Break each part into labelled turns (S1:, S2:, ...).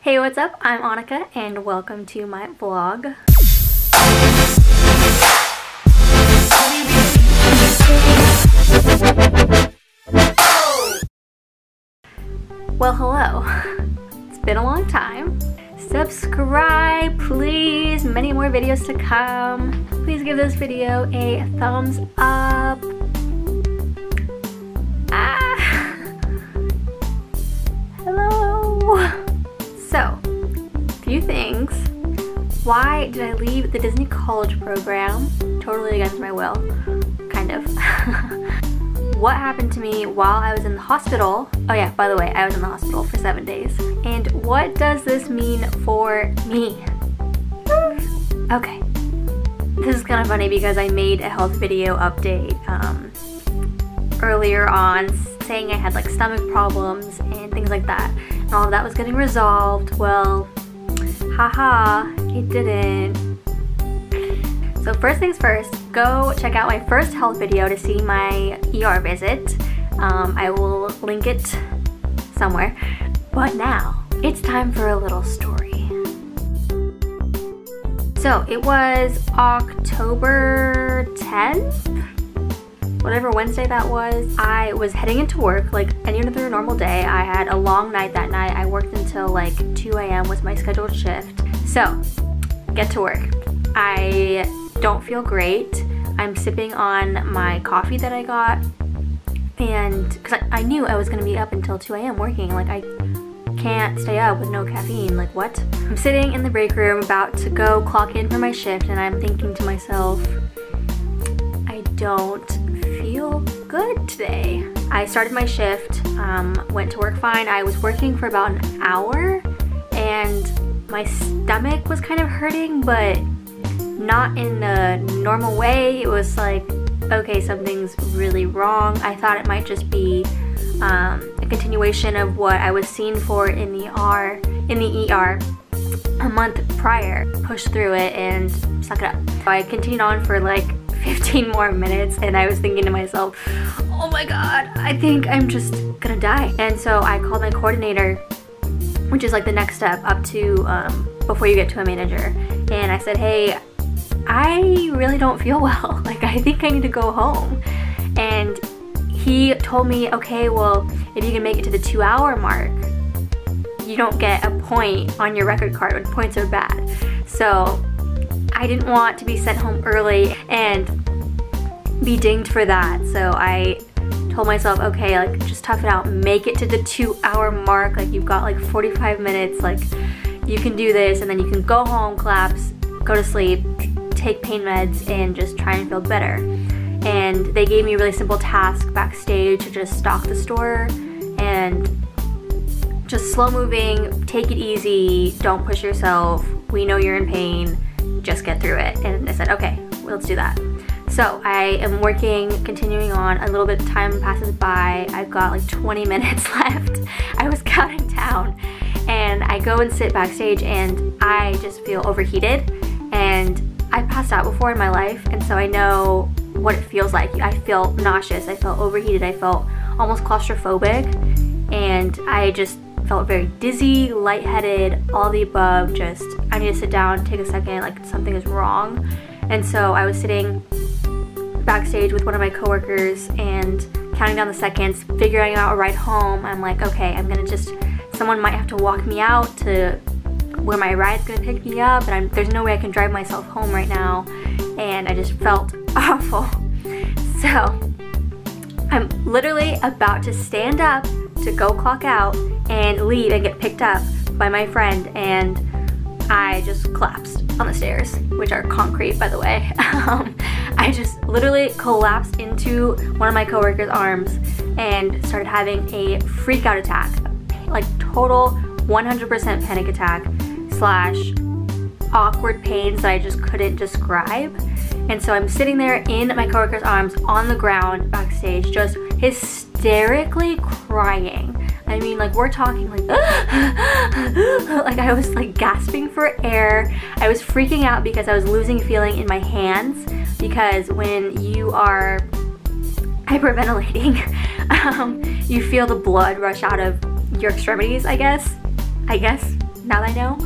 S1: Hey, what's up? I'm Annika and welcome to my vlog. Well, hello. It's been a long time. Subscribe, please. Many more videos to come. Please give this video a thumbs up. Hello. So, few things. Why did I leave the Disney college program? Totally against my will. Kind of. What happened to me while I was in the hospital? Oh yeah, by the way, I was in the hospital for 7 days. And what does this mean for me? Okay. This is kind of funny because I made a health video update earlier on saying I had like stomach problems and things like that. And all of that was getting resolved. Well, haha, it didn't. So first things first, go check out my first health video to see my ER visit. I will link it somewhere. But now, it's time for a little story. So it was October 10th? Whatever Wednesday that was. I was heading into work like any other normal day. I had a long night that night. I worked until like 2 a.m. was my scheduled shift. So, get to work. I don't feel great. I'm sipping on my coffee that I got, and because I knew I was going to be up until 2 a.m. working. Like, I can't stay up with no caffeine. Like, what? I'm sitting in the break room about to go clock in for my shift, and I'm thinking to myself, I don't feel good today. I started my shift, went to work fine. I was working for about an hour, and my stomach was kind of hurting, but not in a normal way. It was like, okay, something's really wrong. I thought it might just be a continuation of what I was seen for in the ER a month prior. Pushed through it and suck it up. So I continued on for like 15 more minutes, and I was thinking to myself, oh my god, I think I'm just gonna die. And so I called my coordinator, which is like the next step up to before you get to a manager, and I said, hey, I really don't feel well. Like, I think I need to go home. And he told me, okay, well, if you can make it to the 2-hour mark, you don't get a point on your record card when points are bad. So I didn't want to be sent home early and be dinged for that. So I told myself, okay, like, just tough it out, make it to the 2-hour mark. Like, you've got like 45 minutes, like, you can do this, and then you can go home, collapse, go to sleep, take pain meds, and just try and feel better. And they gave me a really simple task backstage to just stock the store and just slow moving, take it easy, don't push yourself, we know you're in pain, just get through it. And I said, okay, well, let's do that. So I am working, continuing on, a little bit of time passes by, I've got like 20 minutes left. I was counting down, and I go and sit backstage, and I just feel overheated. And I passed out before in my life, and so I know what it feels like. I feel nauseous, I felt overheated, I felt almost claustrophobic, and I just felt very dizzy, lightheaded, all the above. Just, I need to sit down, take a second, like something is wrong. And so I was sitting backstage with one of my coworkers and counting down the seconds, figuring out a ride home. I'm like, okay, I'm gonna just, someone might have to walk me out to where my ride's gonna pick me up, and there's no way I can drive myself home right now. And I just felt awful. So I'm literally about to stand up to go clock out and leave and get picked up by my friend, and I just collapsed on the stairs, which are concrete, by the way. I just literally collapsed into one of my coworkers' arms and started having a freak out attack, like total 100% panic attack / awkward pains that I just couldn't describe. And so I'm sitting there in my coworker's arms on the ground backstage, just hysterically crying. I mean, like, we're talking like like I was like gasping for air. I was freaking out because I was losing feeling in my hands, because when you are hyperventilating, you feel the blood rush out of your extremities, I guess. now that I know.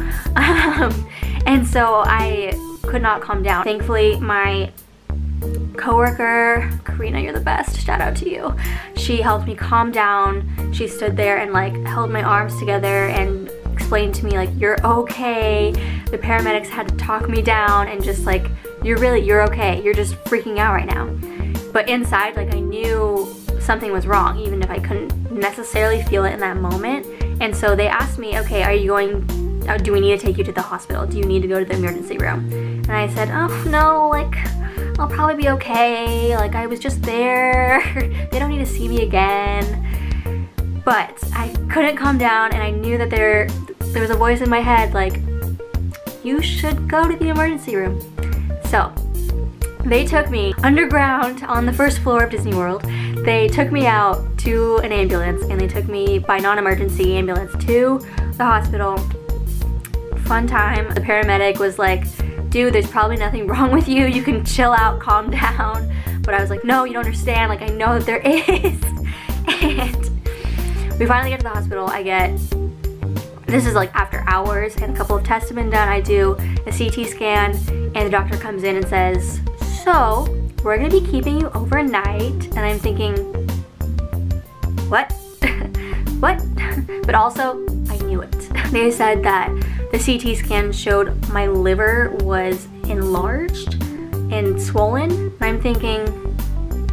S1: And so I could not calm down. Thankfully, my coworker, Karina, you're the best, shout out to you. She helped me calm down. She stood there and like held my arms together and explained to me like, you're okay. The paramedics had to talk me down and just like, you're okay. You're just freaking out right now. But inside, like, I knew something was wrong, even if I couldn't necessarily feel it in that moment. And so they asked me, okay, are you going, do we need to take you to the hospital? Do you need to go to the emergency room? And I said, oh no, like, I'll probably be okay. Like, I was just there. They don't need to see me again. But I couldn't calm down, and I knew that there was a voice in my head like, you should go to the emergency room. So they took me underground on the first floor of Disney World. They took me out to an ambulance, and they took me by non-emergency ambulance to the hospital. Fun time. The paramedic was like, dude, there's probably nothing wrong with you. You can chill out, calm down. But I was like, no, you don't understand. Like, I know that there is. And we finally get to the hospital. This is like after hours, and a couple of tests have been done. I do a CT scan, and the doctor comes in and says, so we're gonna be keeping you overnight. And I'm thinking, what? What? But also, I knew it. They said that the CT scan showed my liver was enlarged and swollen. And I'm thinking,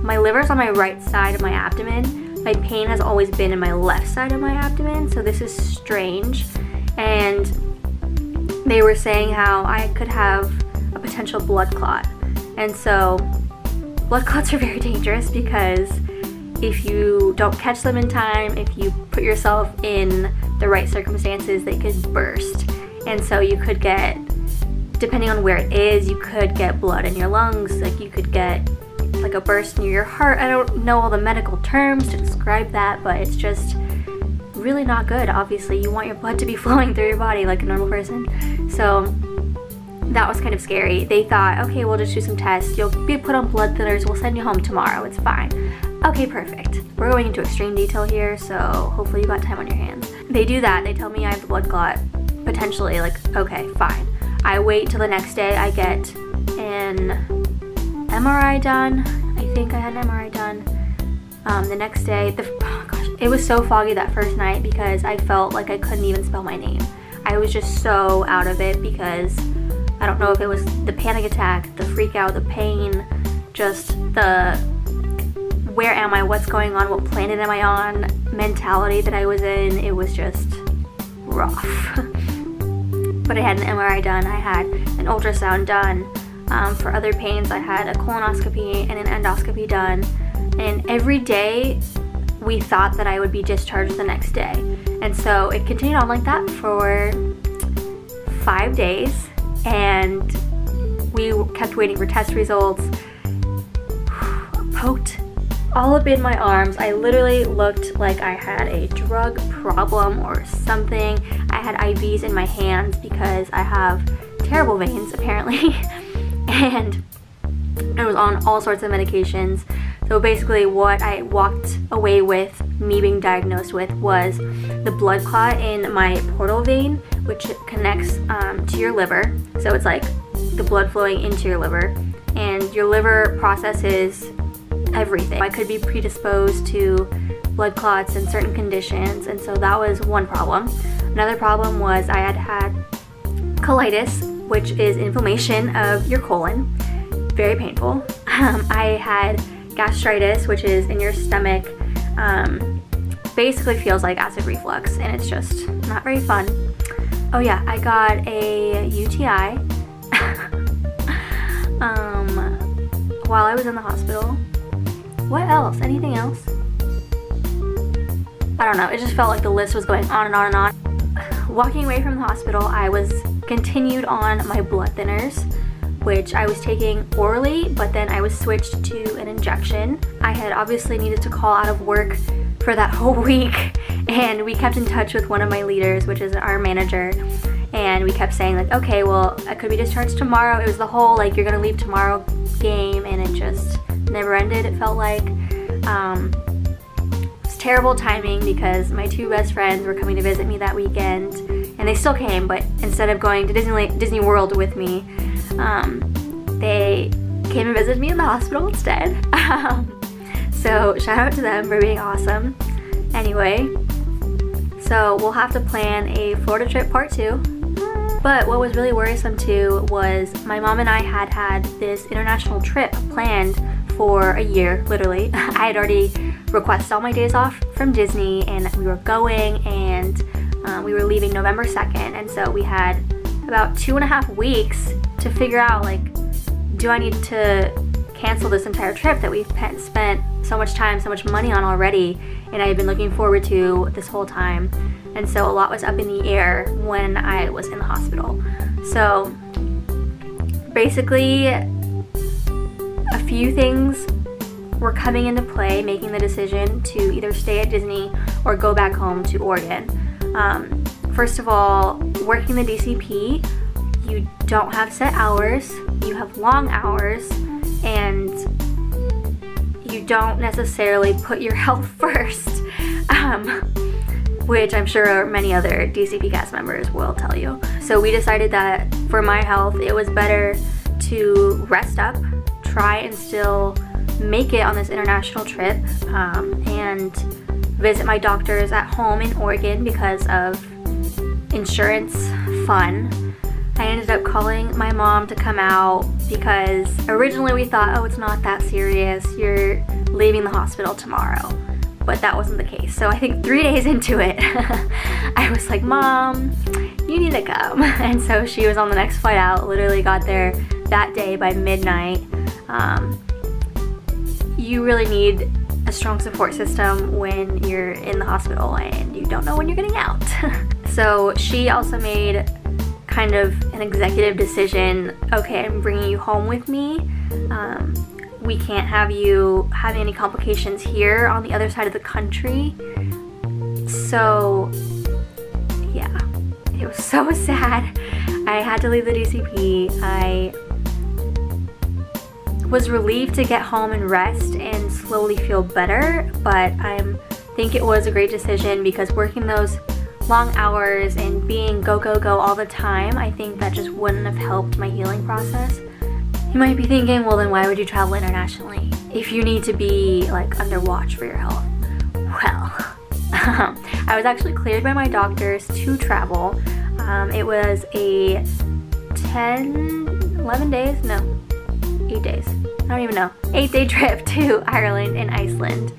S1: my liver's on my right side of my abdomen. My pain has always been in my left side of my abdomen, so this is strange. And they were saying how I could have a potential blood clot. And so blood clots are very dangerous because if you don't catch them in time, if you put yourself in the right circumstances, they could burst. And so you could get, depending on where it is, you could get blood in your lungs, like you could get like a burst near your heart. I don't know all the medical terms to describe that, but it's just really not good. Obviously, you want your blood to be flowing through your body like a normal person. So that was kind of scary. They thought, okay, we'll just do some tests. You'll be put on blood thinners. We'll send you home tomorrow. It's fine. Okay, perfect. We're going into extreme detail here, so hopefully you got time on your hands. They do that. They tell me I have a blood clot, potentially. Like, okay, fine. I wait till the next day. I get an MRI done. I think I had an MRI done. The next day, oh gosh, it was so foggy that first night because I felt like I couldn't even spell my name. I was just so out of it because I don't know if it was the panic attack, the freak out, the pain, just the where am I, what's going on, what planet am I on mentality that I was in. It was just rough. But I had an MRI done, I had an ultrasound done. For other pains, I had a colonoscopy and an endoscopy done. And every day, we thought that I would be discharged the next day. And so it continued on like that for 5 days. And we kept waiting for test results. Poked all up in my arms. I literally looked like I had a drug problem or something. I had IVs in my hands because I have terrible veins, apparently. And I was on all sorts of medications. So basically what I walked away with, me being diagnosed with, was the blood clot in my portal vein, which connects to your liver. So it's like the blood flowing into your liver. And your liver processes everything. I could be predisposed to blood clots and certain conditions, and so that was one problem. Another problem was I had colitis, which is inflammation of your colon. Very painful. I had gastritis, which is in your stomach. Basically feels like acid reflux, and it's just not very fun. Oh yeah, I got a UTI while I was in the hospital. What else? Anything else? I don't know, it just felt like the list was going on and on and on. Walking away from the hospital, I was continued on my blood thinners, which I was taking orally, but then I was switched to an injection. I had obviously needed to call out of work for that whole week, and we kept in touch with one of my leaders, which is our manager, and we kept saying like, okay, well, I could be discharged tomorrow. It was the whole like, you're gonna leave tomorrow game, and it just never ended, it felt like. It was terrible timing because my two best friends were coming to visit me that weekend, and they still came, but instead of going to Disney World with me, they came and visited me in the hospital instead. So shout out to them for being awesome. Anyway, so we'll have to plan a Florida trip part 2. But what was really worrisome too was my mom and I had this international trip planned for a year, literally. I had already requested all my days off from Disney, and we were going, and we were leaving November 2nd, and so we had about 2.5 weeks to figure out, like, do I need to cancel this entire trip that we've spent so much time, so much money on already, and I had been looking forward to this whole time. And so a lot was up in the air when I was in the hospital. So basically, a few things were coming into play, making the decision to either stay at Disney or go back home to Oregon. First of all, working the DCP, you don't have set hours, you have long hours, and you don't necessarily put your health first, which I'm sure many other DCP cast members will tell you. So we decided that for my health, it was better to rest up, try and still make it on this international trip, and visit my doctors at home in Oregon because of insurance fun. I ended up calling my mom to come out because originally we thought, oh, it's not that serious, you're leaving the hospital tomorrow. But that wasn't the case. So I think 3 days into it, I was like, Mom, you need to come. And so she was on the next flight out, literally got there that day by midnight. You really need a strong support system when you're in the hospital and you don't know when you're getting out. So she also made kind of an executive decision. Okay, I'm bringing you home with me. We can't have you having any complications here on the other side of the country. So yeah, it was so sad. I had to leave the DCP. I was relieved to get home and rest and slowly feel better, but I think it was a great decision because working those long hours and being go, go, go all the time, I think that just wouldn't have helped my healing process. You might be thinking, well then why would you travel internationally if you need to be like under watch for your health? Well, I was actually cleared by my doctors to travel. It was a 11 days? No, 8 days. I don't even know. 8-day trip to Ireland and Iceland.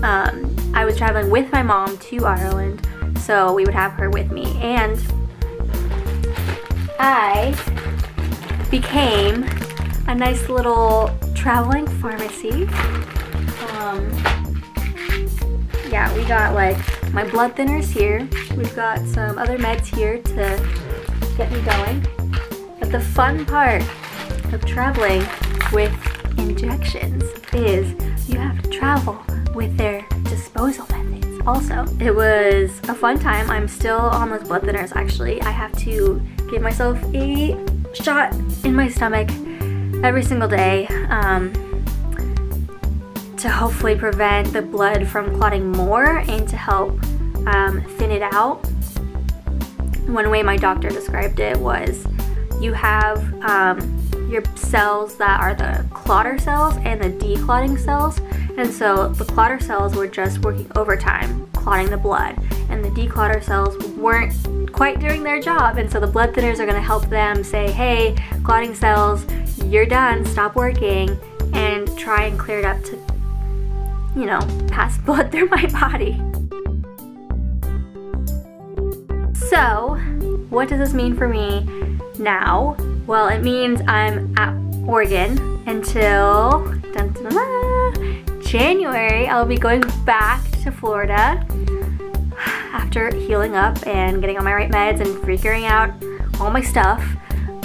S1: I was traveling with my mom to Ireland, so we would have her with me. And I became a nice little traveling pharmacy. Yeah, we got like my blood thinners here. We've got some other meds here to get me going. But the fun part of traveling with injections is you have to travel with their disposal methods also. It was a fun time. I'm still on those blood thinners actually. I have to give myself a shot in my stomach every single day to hopefully prevent the blood from clotting more and to help thin it out. One way my doctor described it was you have your cells that are the clotter cells and the declotting cells, and so the clotter cells were just working overtime clotting the blood, and the declotter cells weren't quite doing their job, and so the blood thinners are going to help them say, hey, clotting cells, you're done, stop working, and try and clear it up to, you know, pass blood through my body. So, what does this mean for me now? Well, it means I'm at Oregon until January. I'll be going back to Florida after healing up and getting on my right meds and figuring out all my stuff.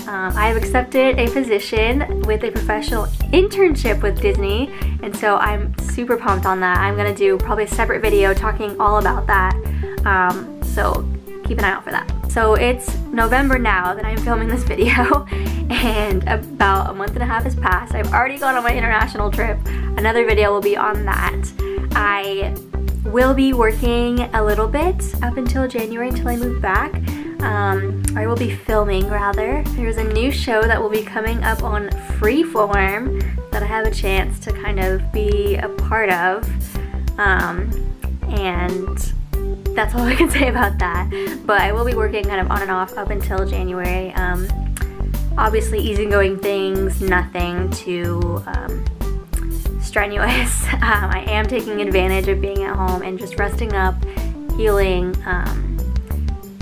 S1: I have accepted a position with a professional internship with Disney, and so I'm super pumped on that. I'm gonna do probably a separate video talking all about that, so keep an eye out for that. So it's November now that I'm filming this video, and about a month and a half has passed. I've already gone on my international trip. Another video will be on that. I will be working a little bit up until January until I move back. I will be filming rather. There's a new show that will be coming up on Freeform that I have a chance to kind of be a part of, and that's all I can say about that. But I will be working kind of on and off up until January. Obviously easygoing things, nothing too strenuous. I am taking advantage of being at home and just resting up, healing,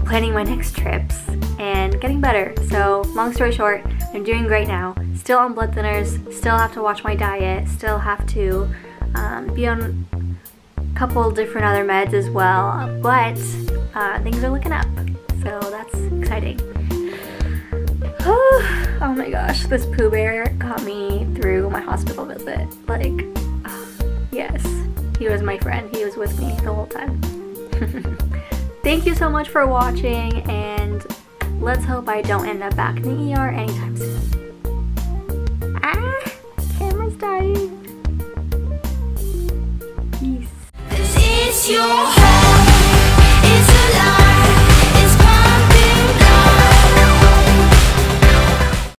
S1: planning my next trips, and getting better. So long story short, I'm doing great now. Still on blood thinners, still have to watch my diet, still have to be on a couple different other meds as well, but things are looking up, so that's exciting. Oh my gosh, this Pooh Bear got me through my hospital visit. Like, yes, he was my friend. He was with me the whole time. Thank you so much for watching, and let's hope I don't end up back in the ER anytime soon. Ah, camera's dying. Peace.